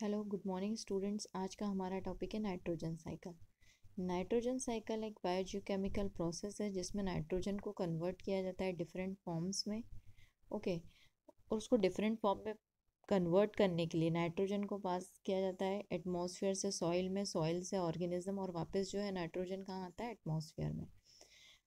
Hello good morning students. आज का हमारा टॉपिक है नाइट्रोजन साइकिल। नाइट्रोजन साइकिल एक बायोकेमिकल प्रोसेस है जिसमें नाइट्रोजन को कन्वर्ट किया जाता है डिफरेंट फॉर्म्स में। ओके और उसको डिफरेंट फॉर्म में कन्वर्ट करने के लिए नाइट्रोजन को पास किया जाता है एटमॉस्फेयर से सॉइल में, सॉइल से ऑर्गेनिज्म, और वापस जो है नाइट्रोजन कहाँ आता है? एटमॉस्फेयर में।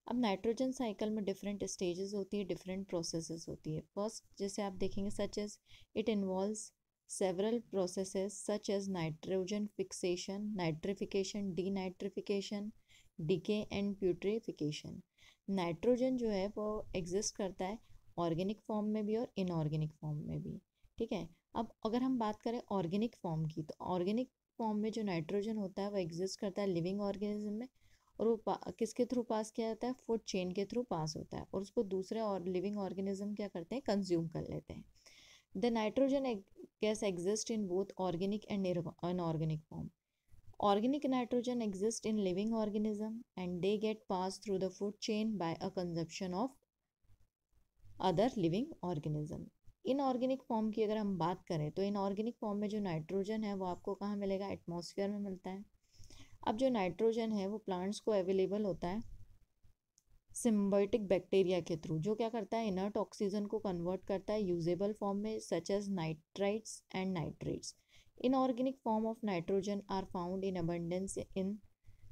अब नाइट्रोजन साइकिल में डिफरेंट स्टेजेस होती है, डिफरेंट प्रोसेसेस होती है। फर्स्ट जैसे आप देखेंगे such as it involves several processes such as nitrogen fixation, nitrification, denitrification, decay and putrefaction। Nitrogen जो है वो एग्जिस्ट करता है ऑर्गेनिक फॉर्म में भी और इनऑर्गेनिक फॉर्म में भी। ठीक है। अब अगर हम बात करें ऑर्गेनिक फॉर्म की, तो ऑर्गेनिक फॉर्म में जो नाइट्रोजन होता है वो एग्जिस्ट करता है लिविंग ऑर्गेनिज्म में, और वो किसके थ्रू पास किया जाता है? फूड चेन के थ्रू पास होता है, और उसको दूसरे और लिविंग ऑर्गेनिज्म क्या करते हैं? कंज्यूम कर लेते हैं। The nitrogen gas exists in both organic and inorganic form. Organic nitrogen exists in living organism and they get passed through the food chain by a consumption of other living organism. Inorganic form की अगर हम बात करें तो inorganic form में जो nitrogen है वो आपको कहाँ मिलेगा? एटमॉस्फेयर में मिलता है। अब जो नाइट्रोजन है वो प्लांट्स को अवेलेबल होता है सिम्बायोटिक बैक्टीरिया के थ्रू, जो क्या करता है? इनर्ट ऑक्सीजन को कन्वर्ट करता है यूजेबल फॉर्म में, such as nitrites and nitrates. Inorganic form of nitrogen are found in abundance in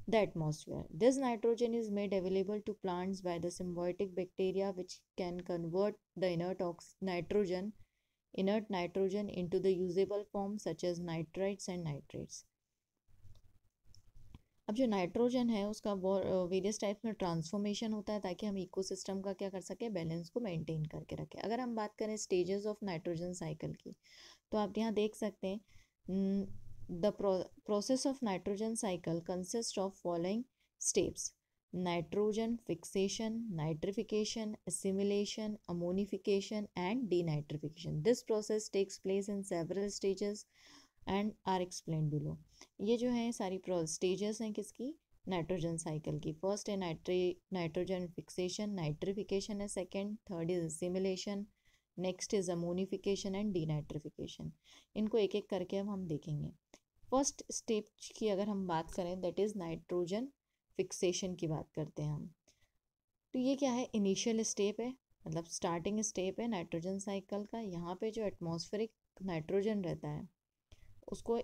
the atmosphere. This nitrogen is made available to plants by the symbiotic bacteria which can convert the inert nitrogen into the usable form such as nitrites and nitrates. अब जो nitrogen है उसका various types में transformation होता है ताकि हम ecosystem का क्या कर सकें? बैलेंस को मेंटेन करके रखें। अगर हम बात करें स्टेजेस ऑफ नाइट्रोजन साइकिल की, तो आप यहाँ देख सकते हैं the process of nitrogen cycle consist of following steps: nitrogen fixation, nitrification, assimilation, ammonification and denitrification. This process takes place in several stages and are explain below. ये जो है सारी स्टेजेस हैं किसकी? नाइट्रोजन साइकिल की। फर्स्ट है nitrogen fixation, nitrification है second, third is simulation, next is ammonification and denitrification. इनको एक एक करके अब हम देखेंगे। फर्स्ट स्टेप की अगर हम बात करें दैट इज नाइट्रोजन फिक्सेशन की बात करते हैं हम। तो ये क्या है? इनिशियल स्टेप है, मतलब स्टार्टिंग स्टेप है नाइट्रोजन साइकिल का। यहाँ पे जो एटमॉस्फेरिक नाइट्रोजन रहता है उसको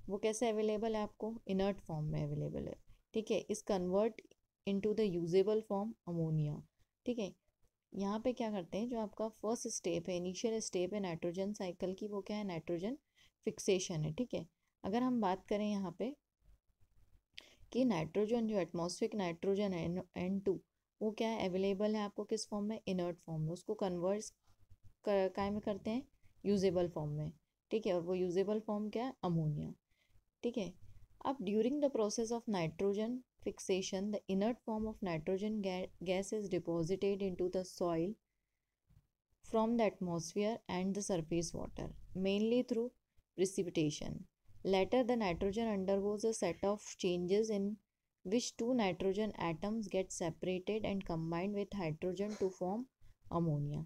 वो कैसे अवेलेबल है? आपको इनर्ट फॉर्म में अवेलेबल है। ठीक है। इस convert into the usable form ammonia. ठीक है। यहाँ पे क्या करते हैं, जो आपका फर्स्ट स्टेप है, इनिशियल स्टेप है नाइट्रोजन साइकिल की, वो क्या है? नाइट्रोजन फिक्सेशन है। ठीक है। अगर हम बात करें यहाँ पे कि नाइट्रोजन जो एटमॉस्फेरिक नाइट्रोजन है N2, वो क्या है? अवेलेबल है आपको किस फॉर्म में? इनर्ट फॉर्म में। उसको कन्वर्ट काय में करते हैं? यूजेबल फॉर्म में। ठीक है। और वो यूजेबल फॉर्म क्या है? अमोनिया। ठीक है। अब during the process of nitrogen fixation the inert form of nitrogen gas is deposited into the soil from the atmosphere and the surface water, mainly through precipitation. Later, the nitrogen undergoes a set of changes in which two nitrogen atoms get separated and combined with hydrogen to form ammonia.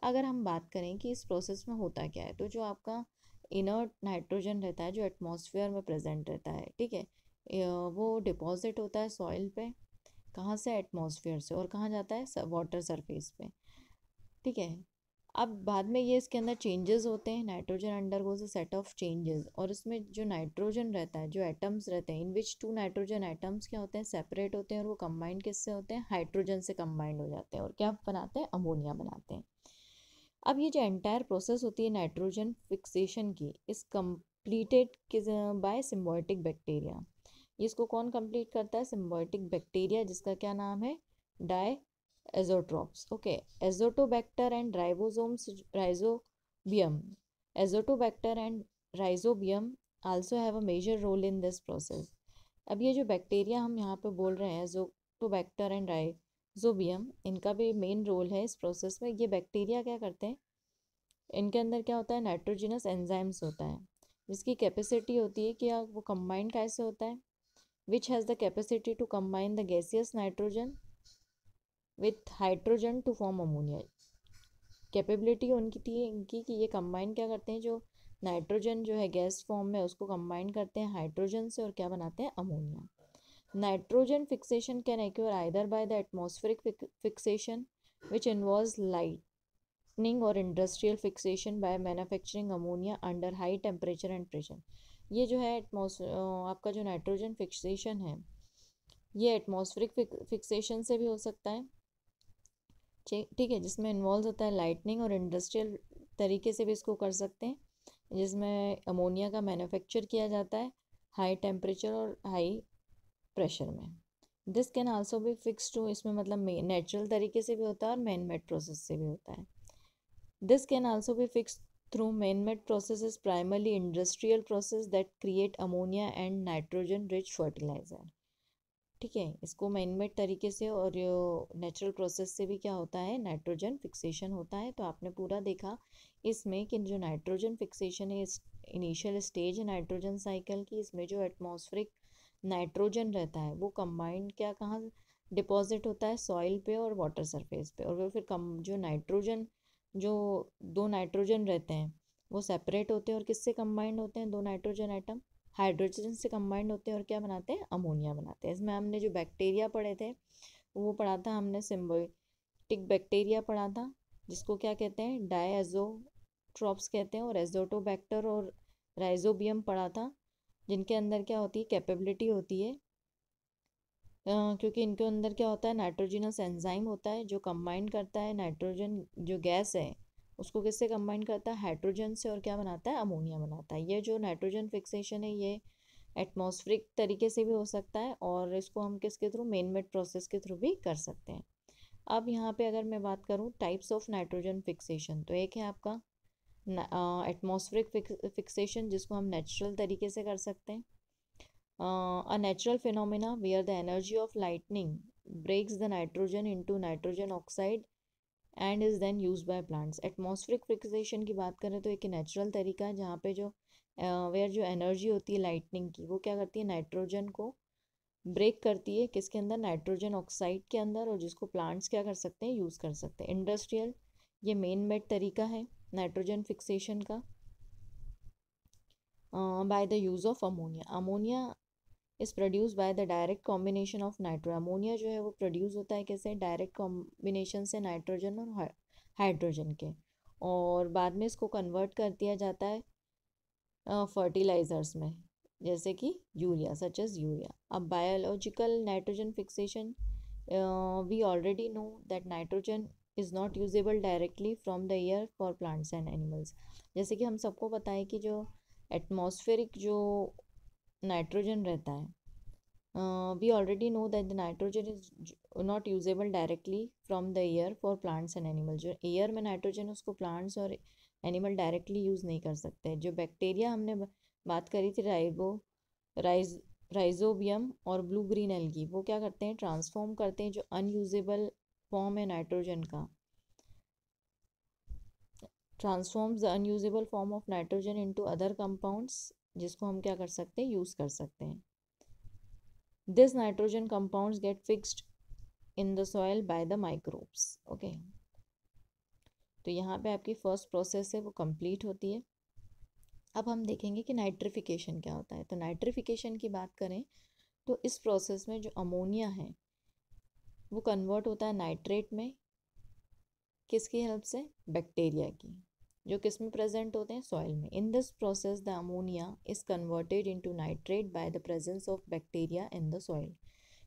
अगर हम बात करें कि इस process में होता क्या है, तो जो आपका इनर्ट नाइट्रोजन रहता है जो एटमॉस्फेयर में प्रेजेंट रहता है, ठीक है, वो डिपॉजिट होता है सॉइल पे। कहाँ से? एटमॉस्फेयर से। और कहाँ जाता है? वाटर सरफेस पे। ठीक है। अब बाद में ये इसके अंदर चेंजेस होते हैं, nitrogen undergoes a set of changes, और इसमें जो नाइट्रोजन रहता है, जो एटम्स रहते हैं, इन विच टू नाइट्रोजन एटम्स क्या होते हैं? सेपरेट होते हैं, और वो कंबाइंड किससे होते हैं? हाइड्रोजन से कंबाइंड हो जाते हैं, और क्या बनाते हैं? अमोनिया बनाते हैं। अब ये जो एंटायर प्रोसेस होती है नाइट्रोजन फिक्सेशन की, इस कंप्लीटेड बाय सिम्बायोटिक बैक्टीरिया। इसको कौन कंप्लीट करता है? सिम्बायोटिक बैक्टीरिया, जिसका क्या नाम है? Diazotrophs. Okay. Azotobacter and rhizobium, azotobacter and rhizobium also have a major role in this process. अब ये जो बैक्टीरिया हम यहाँ पे बोल रहे हैं, एजोटोबैक्टर एंड राइजोबियम, इनका भी मेन रोल है इस प्रोसेस में। ये बैक्टीरिया क्या करते हैं? इनके अंदर क्या होता है? नाइट्रोजिनस एंजाइम्स होता है, जिसकी कैपेसिटी होती है कि वो कंबाइन कैसे होता है? Which has the capacity to combine the gaseous nitrogen with hydrogen to form ammonia. Capability उनकी थी इनकी कि ये कंबाइन क्या करते हैं? जो नाइट्रोजन जो है गैस फॉर्म में उसको कंबाइन करते हैं हाइड्रोजन से और क्या बनाते हैं, ammonia. Nitrogen fixation can occur either by the atmospheric fixation which involves lightning or industrial fixation by manufacturing ammonia under high temperature and pressure। ये जो है आपका जो नाइट्रोजन फिक्सेशन है ये एटमॉस्फेरिक फिक्सेशन से भी हो सकता है, ठीक है, जिसमें इन्वॉल्व होता है लाइटनिंग, और इंडस्ट्रियल तरीके से भी इसको कर सकते हैं जिसमें अमोनिया का मैन्युफैक्चर किया जाता है हाई टेम्परेचर और हाई प्रेशर में। This can also be fix to, इसमें मतलब नेचुरल तरीके से भी होता है और मैन मेड प्रोसेस से भी होता है। This can also be fixed through man made process, primarily industrial process that create ammonia and nitrogen rich fertiliser. ठीक है, इसको मैन मेड तरीके से और नेचुरल प्रोसेस से भी क्या होता है, नाइट्रोजन फिक्सेशन होता है। तो आपने पूरा देखा इसमें कि जो नाइट्रोजन फिक्सेशन है इनिशियल स्टेज है नाइट्रोजन साइकिल की, इसमें जो एटमॉस्फेरिक नाइट्रोजन रहता है वो कंबाइंड क्या कहाँ डिपॉजिट होता है, सॉइल पे और वाटर सरफेस पे, और वो फिर कम जो नाइट्रोजन जो दो नाइट्रोजन रहते हैं वो सेपरेट होते हैं और किससे कंबाइंड होते हैं, दो नाइट्रोजन एटम हाइड्रोजन से कंबाइंड होते हैं और क्या बनाते हैं, अमोनिया बनाते हैं। इसमें हमने जो बैक्टीरिया पढ़े थे वो पढ़ा था हमने, सिम्बायोटिक बैक्टीरिया पढ़ा था जिसको क्या कहते हैं, डायएज़ोट्रॉप्स कहते हैं, और एजोटोबैक्टर और राइजोबियम पढ़ा था जिनके अंदर क्या होती है, कैपेबिलिटी होती है क्योंकि इनके अंदर क्या होता है, नाइट्रोजिनस एंजाइम होता है जो कंबाइन करता है नाइट्रोजन जो गैस है उसको किससे कंबाइन करता है, हाइड्रोजन से, और क्या बनाता है, अमोनिया बनाता है। ये जो नाइट्रोजन फिक्सेशन है ये एटमॉस्फेरिक तरीके से भी हो सकता है और इसको हम किसके थ्रू, मेन मेड प्रोसेस के थ्रू भी कर सकते हैं। अब यहाँ पे अगर मैं बात करूँ टाइप्स ऑफ नाइट्रोजन फिक्सेशन, तो एक है आपका एटमॉस्फेरिक फिक्सेशन जिसको हम नेचुरल तरीके से कर सकते हैं, a natural phenomena where the energy of lightning breaks the nitrogen into nitrogen oxide and is then used by plants। Atmospheric fixation की बात करें तो एक नेचुरल तरीका है जहाँ पे जो वेयर जो एनर्जी होती है लाइटनिंग की वो क्या करती है, नाइट्रोजन को ब्रेक करती है किसके अंदर, नाइट्रोजन ऑक्साइड के अंदर, और जिसको प्लांट्स क्या कर सकते हैं, यूज़ कर सकते हैं। इंडस्ट्रियल ये मेन मेड तरीका है नाइट्रोजन फिक्सेशन का by the use of ammonia. Ammonia is produce by the direct combination of nitro, ammonia जो है वो प्रोड्यूस होता है कैसे, डायरेक्ट कॉम्बिनेशन से नाइट्रोजन और हाइड्रोजन के, और बाद में इसको कन्वर्ट कर दिया जाता है फर्टिलाइजर्स में जैसे कि यूरिया, सच एज यूरिया। अब biological nitrogen fixation, we already know that nitrogen is not usable directly from the air for plants and animals. जैसे कि हम सबको पता है कि जो एटमॉस्फेरिक जो नाइट्रोजन रहता है, we already know that the nitrogen is not usable directly from the air for plants and animal. जो एयर में नाइट्रोजन उसको प्लांट्स और एनिमल डायरेक्टली यूज़ नहीं कर सकते। जो बैक्टीरिया हमने बात करी थी राइजोबियम और ब्लू ग्रीन एल्गी, वो क्या करते हैं, ट्रांसफॉर्म करते हैं जो अनयूजेबल फॉर्म है नाइट्रोजन का, transforms the unusable form of nitrogen into other compounds जिसको हम क्या कर सकते हैं, यूज़ कर सकते हैं। This nitrogen compounds get fixed in the soil by the microbes. Okay, तो यहाँ पे आपकी फर्स्ट प्रोसेस है वो कंप्लीट होती है। अब हम देखेंगे कि नाइट्रिफिकेशन क्या होता है। तो नाइट्रिफिकेशन की बात करें तो इस प्रोसेस में जो अमोनिया है वो कन्वर्ट होता है नाइट्रेट में, किसकी हेल्प से, बैक्टीरिया की, जो किस में प्रेजेंट होते हैं, सॉइल में। इन this process the ammonia is converted into nitrate by the presence of bacteria in the soil.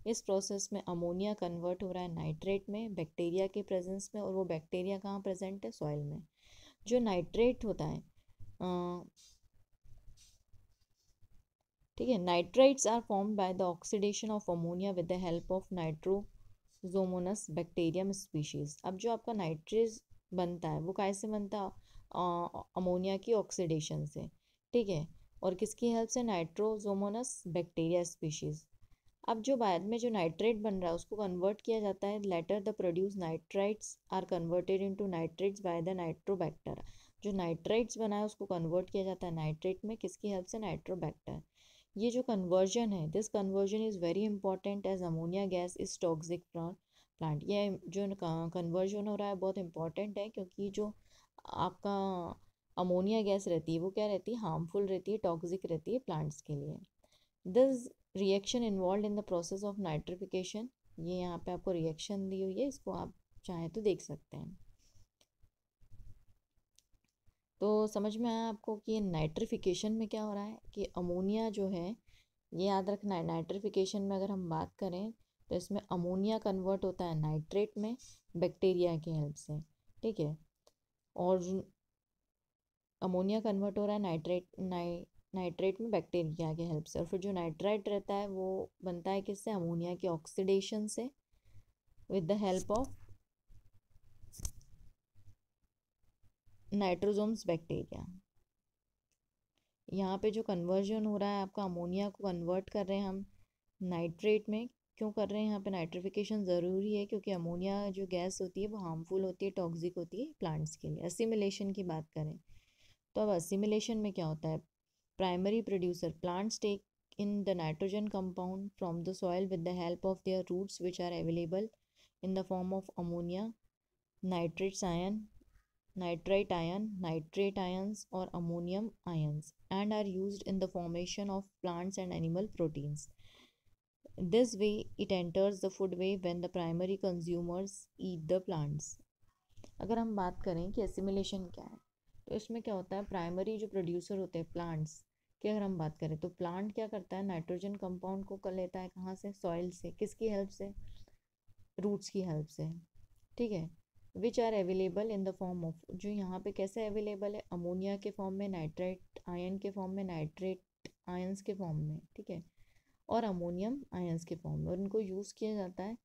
इस प्रोसेस में अमोनिया कन्वर्ट हो रहा है नाइट्रेट में बैक्टीरिया के प्रेजेंस में, और वो बैक्टीरिया कहाँ प्रेजेंट है, सॉइल में। जो नाइट्रेट होता है, ठीक है, nitrites are formed by the oxidation of ammonia with the help of nitrosomonas bacterium species. अब जो आपका नाइट्रेज बनता है वो कैसे बनता है, अमोनिया की ऑक्सीडेशन से, ठीक है, और किसकी हेल्प से, नाइट्रोजोमोनस बैक्टीरिया स्पीशीज। अब जो बाद में जो नाइट्रेट बन रहा है उसको कन्वर्ट किया जाता है, later the produce nitrites are converted into nitrates by the nitrobacter. जो नाइट्राइट्स बना है उसको कन्वर्ट किया जाता है नाइट्रेट में, किसकी हेल्प से, नाइट्रोबैक्टर। ये जो कन्वर्जन है, this conversion is very important as ammonia gas is toxic for plant. ये जो कन्वर्जन हो रहा है बहुत इंपॉर्टेंट है क्योंकि जो आपका अमोनिया गैस रहती है वो क्या रहती है, हार्मफुल रहती है, टॉक्सिक रहती है प्लांट्स के लिए। This reaction involve in the process of nitrification, ये यहाँ पे आपको रिएक्शन दी हुई है, इसको आप चाहें तो देख सकते हैं। तो समझ में आया आपको कि ये नाइट्रिफिकेशन में क्या हो रहा है कि अमोनिया जो है, ये याद रखना है, नाइट्रिफिकेशन में अगर हम बात करें तो इसमें अमोनिया कन्वर्ट होता है नाइट्रेट में बैक्टीरिया की हेल्प से, ठीक है। और अमोनिया कन्वर्ट हो रहा है नाइट्रेट में बैक्टीरिया की हेल्प से, और फिर जो नाइट्राइट रहता है वो बनता है किससे, अमोनिया के ऑक्सीडेशन से, with the help of nitrosomonas bacteria. यहाँ पे जो कन्वर्जन हो रहा है आपका, अमोनिया को कन्वर्ट कर रहे हैं हम नाइट्रेट में, क्यों कर रहे हैं यहाँ पे नाइट्रिफिकेशन ज़रूरी है, क्योंकि अमोनिया जो गैस होती है वो हार्मफुल होती है, टॉक्सिक होती है प्लांट्स के लिए। असिमिलेशन की बात करें तो अब असिमिलेशन में क्या होता है, primary producer plants take in the nitrogen compound from the soil with the help of their roots, which are available in the form of ammonia, nitrates ion, nitrite ion, nitrate ions or ammonium ions, and are used in the formation of plants and animal proteins. This way it enters the food web when the primary consumers eat the plants. अगर हम बात करें कि assimilation क्या है, तो इसमें क्या होता है, प्राइमरी जो प्रोड्यूसर होते हैं प्लांट्स की अगर हम बात करें तो प्लांट क्या करता है, नाइट्रोजन कंपाउंड को कर लेता है कहाँ से, सॉइल से, किसकी हेल्प से, रूट्स की हेल्प से, ठीक है। Which are available in the form of, जो यहाँ पे कैसे अवेलेबल है, अमोनिया के फॉर्म में, नाइट्राइट आयन के फॉर्म में, नाइट्रेट आयंस के फॉर्म में, ठीक है, और अमोनियम आयंस के फॉर्म में, और इनको यूज़ किया जाता है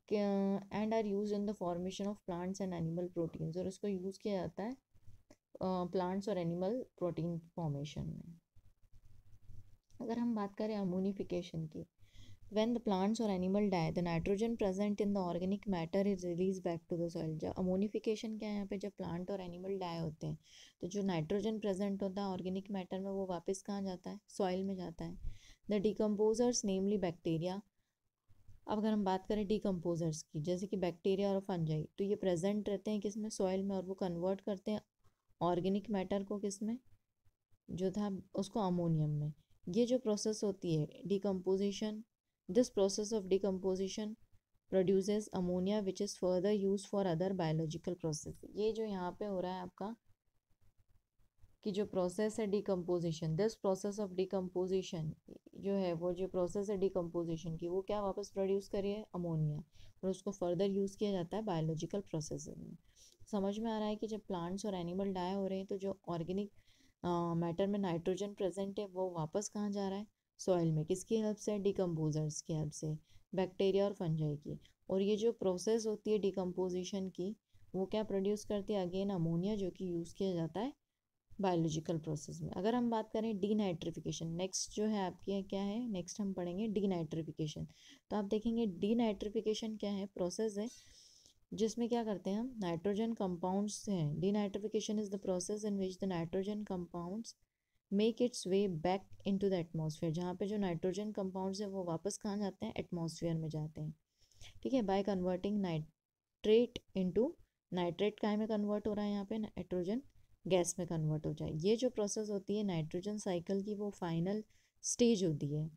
and are use in the formation of plants and animal proteins, और इसको यूज़ किया जाता है प्लांट्स और एनिमल प्रोटीन फॉर्मेशन में। अगर हम बात करें अमोनिफिकेशन की, when the plants or animal die, the nitrogen present in the organic matter is released back to the soil. जब अमोनिफिकेशन क्या है, यहाँ पे जब प्लांट और एनिमल डाई होते हैं तो जो नाइट्रोजन प्रेजेंट होता है ऑर्गेनिक मैटर में वो वापस कहाँ जाता है, सॉइल में जाता है। द डिकम्पोजर्स नेमली बैक्टीरिया, अब अगर हम बात करें डिकम्पोजर्स की, जैसे कि बैक्टीरिया और फंजाई, तो ये प्रेजेंट रहते हैं किस में, सॉइल में, और वो कन्वर्ट करते हैं ऑर्गेनिक मैटर को किस में, जो था उसको अमोनियम में। ये जो प्रोसेस होती है decomposition, this process of decomposition produces ammonia which is further use for other biological process. ये जो यहाँ पे हो रहा है आपका कि जो प्रोसेस है decomposition, this process of decomposition जो है, वो जो प्रोसेस है डिकम्पोजिशन की, वो क्या वापस प्रोड्यूस करिए, अमोनिया, और उसको फर्दर यूज़ किया जाता है बायोलॉजिकल प्रोसेस में। समझ में आ रहा है कि जब प्लांट्स और एनिमल डाई हो रहे हैं तो जो ऑर्गेनिक मैटर में नाइट्रोजन प्रेजेंट है वो वापस कहाँ जा रहा है, सॉइल में, किसकी हेल्प से, डिकम्पोजर्स की हेल्प से, बैक्टीरिया और फंजाई की। और ये जो प्रोसेस होती है डिकम्पोजिशन की, वो क्या प्रोड्यूस करती है, अगेन अमोनिया, जो कि यूज़ किया जाता है बायोलॉजिकल प्रोसेस में। अगर हम बात करें डीनाइट्रिफिकेशन, नेक्स्ट जो है आपकी क्या है, नेक्स्ट हम पढ़ेंगे डीनाइट्रिफिकेशन। तो आप देखेंगे डीनाइट्रिफिकेशन क्या है, प्रोसेस है जिसमें क्या करते हैं हम, नाइट्रोजन कंपाउंड्स हैं। Denitrification is the process in which the nitrogen compounds make it's way back into the atmosphere, जहाँ पे जो नाइट्रोजन कंपाउंड्स हैं वो वापस कहाँ जाते हैं, एटमॉस्फेयर में जाते हैं, ठीक है, by converting nitrate into, nitrate काय में कन्वर्ट हो रहा है यहाँ पे, नाइट्रोजन गैस में कन्वर्ट हो जाए। ये जो प्रोसेस होती है नाइट्रोजन साइकिल की, वो फाइनल स्टेज होती है,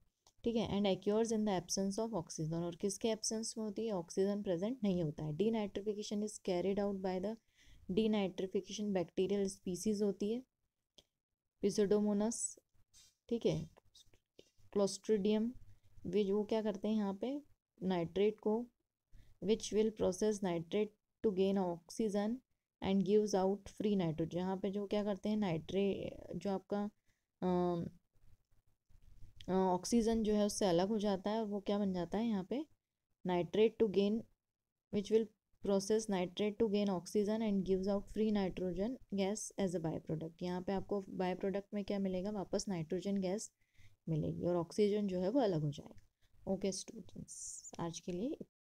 ठीक है, and occurs in the absence of oxygen, और किसके एब्सेंस में होती है, ऑक्सीजन प्रेजेंट नहीं होता है। Denitrification is carried out by the denitrification bacterial species होती है, पिसोडोमोनस, ठीक है, क्लोस्ट्रिडियम, वे वो क्या करते हैं यहाँ पे, नाइट्रेट को, which will process nitrate to gain oxygen and gives out free nitrogen, यहाँ पे जो क्या करते हैं, नाइट्रेट जो आपका ऑक्सीजन जो है उससे अलग हो जाता है, और वो क्या बन जाता है यहाँ पे, nitrate to gain, which will process nitrate to gain oxygen and gives out free nitrogen gas as a by product. यहाँ पे आपको बाय प्रोडक्ट में क्या मिलेगा, वापस नाइट्रोजन गैस मिलेगी, और ऑक्सीजन जो है वो अलग हो जाएगा। ओके स्टूडेंट्स, आज के लिए